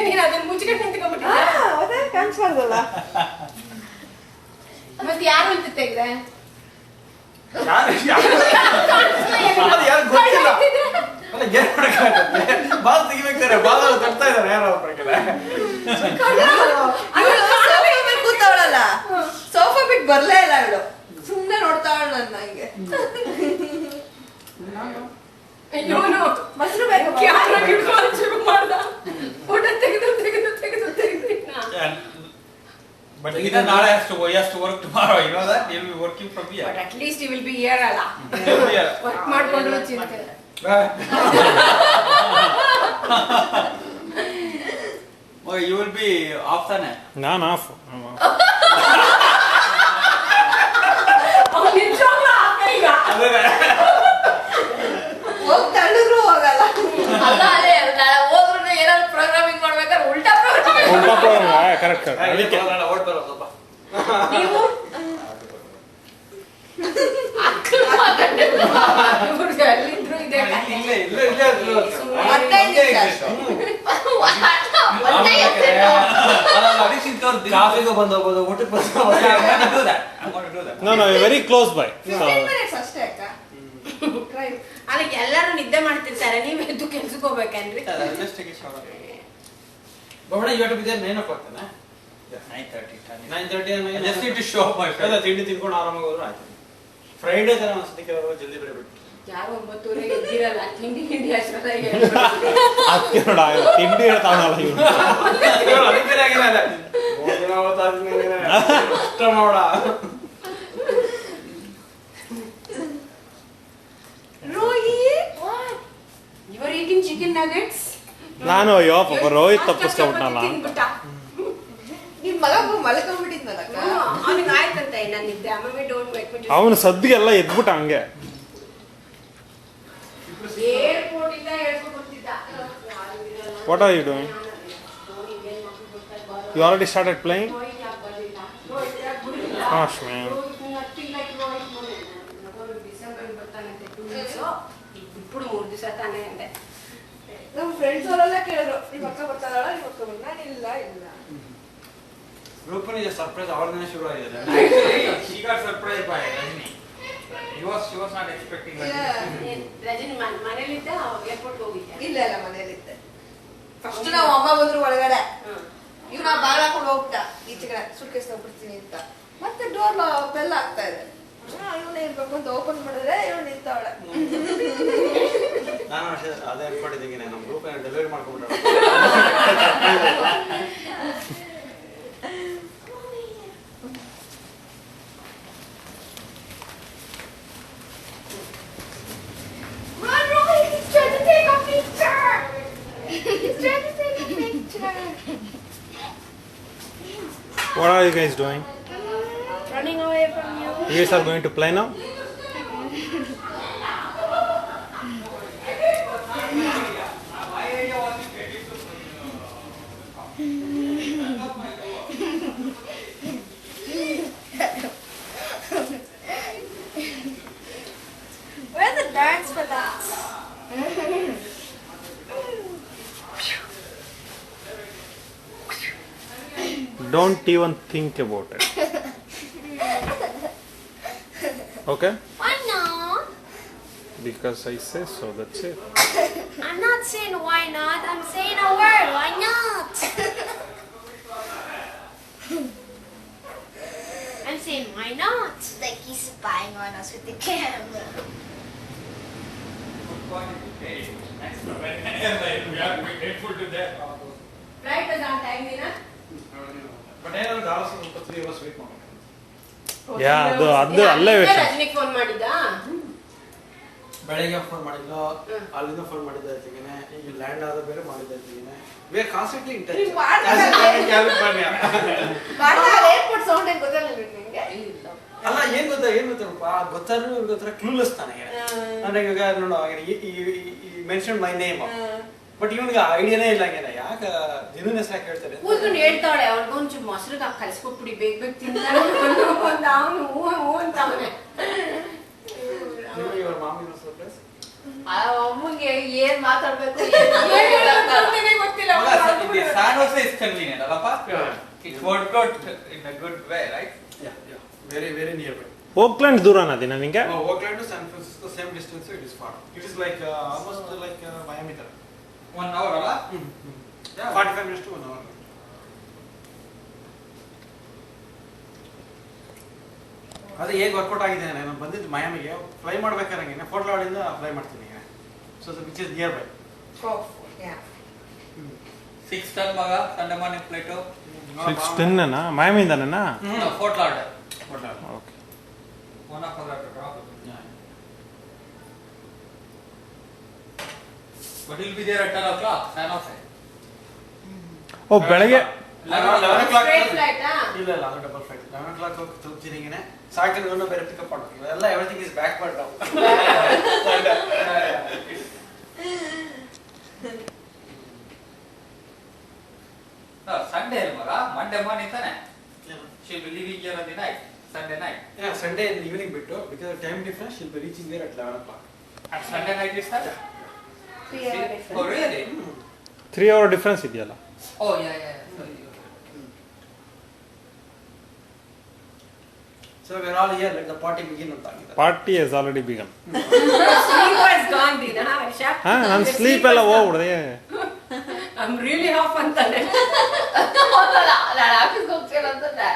ನೀನು ಅದನ್ನ ಮುಚ್ಚಿಕೊಂಡು ನಿಂತ್ಕೊಂಡ್ಬಿಟ್ಟಿದ್ದೆ. ಅದೇ ಕಾಣಿಸ್ಬಾರ್ದಲ್ಲ. ಮತ್ತೆ ಯಾರು ಅಂತ ತೆಗ್ದೆ? ಯಾರು ಗೊತ್ತಿಲ್ಲ. ಅಲ್ಲ ಏನ್ ಮಾಡಕ್ಕಾಗತ್ತೆ? ಬಾಲ್ ತೆಗಿಬೇಕಾರೆ ಬಾಲ್ ತರ್ತಾ ಇದಾರೆ ಯಾರೋ ಒಬ್ಬರಿಗೆ. ಕೂತವಳಲ್ಲ, ಸೋಫಾ ಬಿಟ್ಟು ಬರ್ಲೇ ಇಲ್ಲ ಅವಳು, ಸುಮ್ನೆ ನೋಡ್ತಾವಳ ನನ್ನ ಹಂಗೆ. ಮೊಸರು ಬೇಕು But either Nala has to work tomorrow, you know that? He'll be working from here. But at least he will be here ಅಲ್ಲ. ವರ್ಕ್ ಮಾಡ್ಕೊಂಡು ಚಿಂತೆ. Oh, you will be off ತಾನೆ? ನಾನು ಆಫ್. ಹೋಗ್ ತಳ್ಳಿದ್ರು ಹೋಗಲ್ಲ. ಅಲ್ಲ ಅಲ್ಲೇ ನಾಳೆ ಹೋದ್ರು ಏನಾದ್ರು ಪ್ರೋಗ್ರಾಮಿಂಗ್ ಮಾಡ್ಬೇಕಾದ್ರೆ ಉಲ್ಟಾ ಪ್ರೋಗ್ರಾಮಿಂಗ್. ಕರೆಕ್ಟ್ ಅದಕ್ಕೆ ಓಡ್ ಬರೋ ಸ್ವಲ್ಪ. ನೀವು ಅಲ್ಲಿದ್ರು ಇದೆ ಕಾಫಿಗೂ ಬಂದು ಹೋಗ್ಬೋದು, ಊಟಕ್ಕೆ ಬಂದು ವೆರಿ ಕ್ಲೋಸ್ ಬೈ. ಅಷ್ಟೇ ಅಕ್ಕ. ಅಲ್ಲ ಎಲ್ಲರೂ ನಿದ್ದೆ ಮಾಡ್ತಿರ್ತಾರೆ, ನೀವ್ ಎದ್ದು ಕೆಲ್ಸಕ್ಕೆ ಹೋಗ್ಬೇಕನ್ರಿ? But you have to be there 9 o'clock, na? 9:30. 9:30 and I just need to show up my friend. ತಿಂಡಿ ತಿನ್ಕೊಂಡು ಆರಾಮಾಗಿ ಹೋದ್ರು ಆಯ್ತು. ಫ್ರೈಡೇ ತರ ಅನ್ಸುತ್ತೆ ಅವರು ಜಲ್ದಿ ಬರಬೇಕು. ಯಾರು 9:30ಗೆ ಎದ್ದಿರಲ್ಲ, ತಿಂಡಿ ಅಷ್ಟೊತ್ತಾಗಿ ಅದಕ್ಕೆ ನೋಡ ತಿಂಡಿ ಹೇಳ್ತಾವನಲ್ಲ ಇವನು. ಅದಕ್ಕೆ ಬೇರೆ ಆಗಿಲ್ಲ ಅಲ್ಲ. ದಿನ ಓದ್ತಾಯಿದ್ದೀನಿ ಇಷ್ಟ ನೋಡ. Rohit, what? You are eating chicken nuggets? ನಾನು ಅಯ್ಯೋ ಪಾಪ ರೋಹಿತ್ ತಪ್ಪಿಸ್ಕೊಂಡ್ಬಿಟ್ನಲ್ಲ. ನಿಮ್ ಮಗ ಮಲ್ಕೊಂಡ್ಬಿಟ್ಟಿದ್ನಲ್ಲಕ್ಕ. ಅವನಿಗೆ ಆಯ್ತಂತ ನಾನು ನಿದ್ದೆ. ಆಮೇಲೆ ಡೋಂಟ್ ವೇಕ್ ಮೀ. ಅವನು ಸದ್ದಿಗೆಲ್ಲ ಎದ್ಬಿಟ್ಟ ಹಂಗೆ. ಏರ್ಪೋರ್ಟ್ ಇಂದ ಹೇಳ್ಕೊಂಡು ಬರ್ತಿದ್ದ. What are you doing? You already started playing? Gosh, man. ఇప్పుడు 3 ದಿವಸ ತಾನೇ ಅಂದೆ. ನಮ್ಮ ಫ್ರೆಂಡ್ಸ್ ಅವರೆಲ್ಲ ಕೇಳಿದ್ರು, ನಿಮ್ಮ ಅಕ್ಕ ಬರ್ತಾಳಲ್ಲ, ನಿಮ್ಮ ಅಕ್ಕ ಬಂದ? ನಾನು ಇಲ್ಲ. ರೂಪನಿ is surprise ಅವಳನೇ ಶುರು ಆಗಿದೆ. She got surprised by Rajni. She was not expecting Rajni. Rajni ಮನೇಲಿದ್ದ ಏರ್ಪೋರ್ಟ್ ಹೋಗಿದ್ದೆ? ಇಲ್ಲ ಮನೇಲಿದ್ದೆ. ಫಸ್ಟ್ ನಾವು ಅಮ್ಮ ಬಂದ್ರು ಒಳಗಡೆ, ಇವ್ ನಾ ಬಾಳ ಹಾಕೊಂಡು ಹೋಗ್ಬಿಟ್ಟ ಈಚೆಗಡೆ, ಸುಟ್ಕೇಸ್ ಹೋಗ್ಬಿಡ್ತೀನಿ ಅಂತ. ಮತ್ತೆ ಡೋರ್ ಬೆಲ್ ಆಗ್ತಾ ಇದೆ, ಇವನೇ ಇರ್ಬೇಕು ಅಂತ ಓಪನ್ ಮಾಡಿದ್ರೆ ಇವಳು ನಿಂತವಳೆ. ನಾನು ಅದೇ ಅನ್ಕೊಂಡಿದ್ದೀನಿ, ನಮ್ಮ ಗ್ರೂಪ್ ಡೆಲಿವರಿ ಮಾಡ್ಕೊಂಡ್ಬಿಟ್ಟ. What are you guys doing? Running away from you. You guys are going to play now? Where's the dance for that? Don't even think about it. Okay? Why not? Because I say so, that's it. I'm not saying why not. I'm saying a word. Why not? I'm saying why not? Like he's spying on us with the camera. Right was on time, Nina. But ಏನಾದ್ರು dollars 3 hours wait ಮಾಡಬೇಕು. ಯಾ ಅದು ಅಲ್ಲೇ wait. ರಜನಿಗೆ phone ಮಾಡಿದ್ದ? ಬೆಳಗ್ಗೆ phone ಮಾಡಿದ್ಲು, ಅಲ್ಲಿಂದ phone ಮಾಡಿದ್ದ ಜೊತೆಗೇನೆ, ಈಗ ಲ್ಯಾಂಡ್ ಆದ ಬೇರೆ ಮಾಡಿದ್ದ ಜೊತೆಗೇನೆ. We are constantly in touch. Airport sound ಏನು ಗೊತ್ತಲ್ಲ ನಿಮಗೆ? ಅಲ್ಲ ಏನ್ ಗೊತ್ತಾ ಗೊತ್ತಾದ್ರೂ ಗೊತ್ತರ ಕ್ಲೂಲೆಸ್ ತಾನೆ. ಅಂದ್ರೆ ಈಗ ನೋಡು ಈ ಮೆನ್ಷನ್ ಮೈ ನೇಮ್, ಬಟ್ ಇವನಿಗೆ ಐಡಿಯಾನೇ ಇಲ್ಲ. ಹಂಗೇನೆ ಯಾಕೆ ದಿನದ ಹೆಸರು ಯಾಕೆ ಹೇಳ್ತಾರೆ ಕೂತ್ಕೊಂಡು ಹೇಳ್ತಾಳೆ, ಅವ್ನಿಗೊಂಚೂರು ಮೊಸರು ಕಲಿಸ್ಕೊಟ್ಬಿಡಿ, ಬೇಗ ತಿಂತಾನೆ ಅವನು ಹೂ ಅಂತಾವನೆ. ಇವ್ರ ಮಾಮಿ ಸರ್ಪ್ರೈಸ್ ಅಮ್ಮಂಗೆ ಏನ್ ಮಾತಾಡ್ಬೇಕು is convenient, alappa? It worked out in a good way, right? Very nearby. ಓಕ್ಲೆಂಡ್ ದೂರನಾ ದಿನ ನಿಂಗೆ? Oakland to San Francisco, same distance, it is far. It is like almost like Miami ತರ. 1 hour, alla? Yeah. 45 minutes to 1 hour. ಅದೇ ಹೇಗೆ workout ಆಗಿದೆ ನಾನು ಬಂದಿದ್ದು ಮಯಾಮಿಗೆ fly ಮಾಡ್ಬೇಕಾದ್ರೆ ಫೋರ್ಟ್ ಲಾರ್ಡಿಂದ ಫ್ಲೈ ಮಾಡ್ತೀನಿ so which is near by. 6:10 ಮಗ ಸಂಡೇ ಮಾರ್ನಿಂಗ್ ಫ್ಲೈಟ್. 6:10 ಮಯಾಮಿಂದನಾ? ಫೋರ್ಟ್ ಲಾರ್ಡ್. Okay. 1 hour drop. But he'll be there at 10 o'clock, San Jose. ಓ ಬೆಳಗ್ಗೆ 11 o'clock. Straight flight, ಇಲ್ಲ ಅದು ಡಬಲ್ ಫ್ಲೈಟ್. 11 o'clock ಹೋಗಿ ತಲುಪ್ತೀನಿ. ಸಾಯಂಕಾಲ ಇನ್ನೂ ಬೇರೆ ಪಿಕಪ್ ಮಾಡ್ಬೇಕು. ಇವೆಲ್ಲ ಎವ್ರಿಥಿಂಗ್ ಇಸ್ ಬ್ಯಾಕ್ವರ್ಡ್ ನಾವು. No, Sunday ಮಗ Monday morning ತಾನೆ. She'll be leaving here on the night, Sunday night. Yeah, Sunday in the evening ಬಿಟ್ಟು because of time difference she'll be reaching there at 11 o'clock. And Sunday night is that? 3 hour difference. Oh really? 3 hour difference ಇದೆಯಲ್ಲ. Oh yeah. Sorry. So we're all here let the party begin ಅಂತ ಆಗಿದೆ. Party has already begun. Sleep was gone, Dina, Varsha. ಹಾ ನನ್ನ sleep ಎಲ್ಲ ಹೋಗ್ಬಿಡ್ದೆ. I'm really off ಅಂತಾನೆ. ನಾನು ಆಫೀಸ್ಗೆ ಹೋಗ್ತೀನಿ ಅಂತಂದೆ.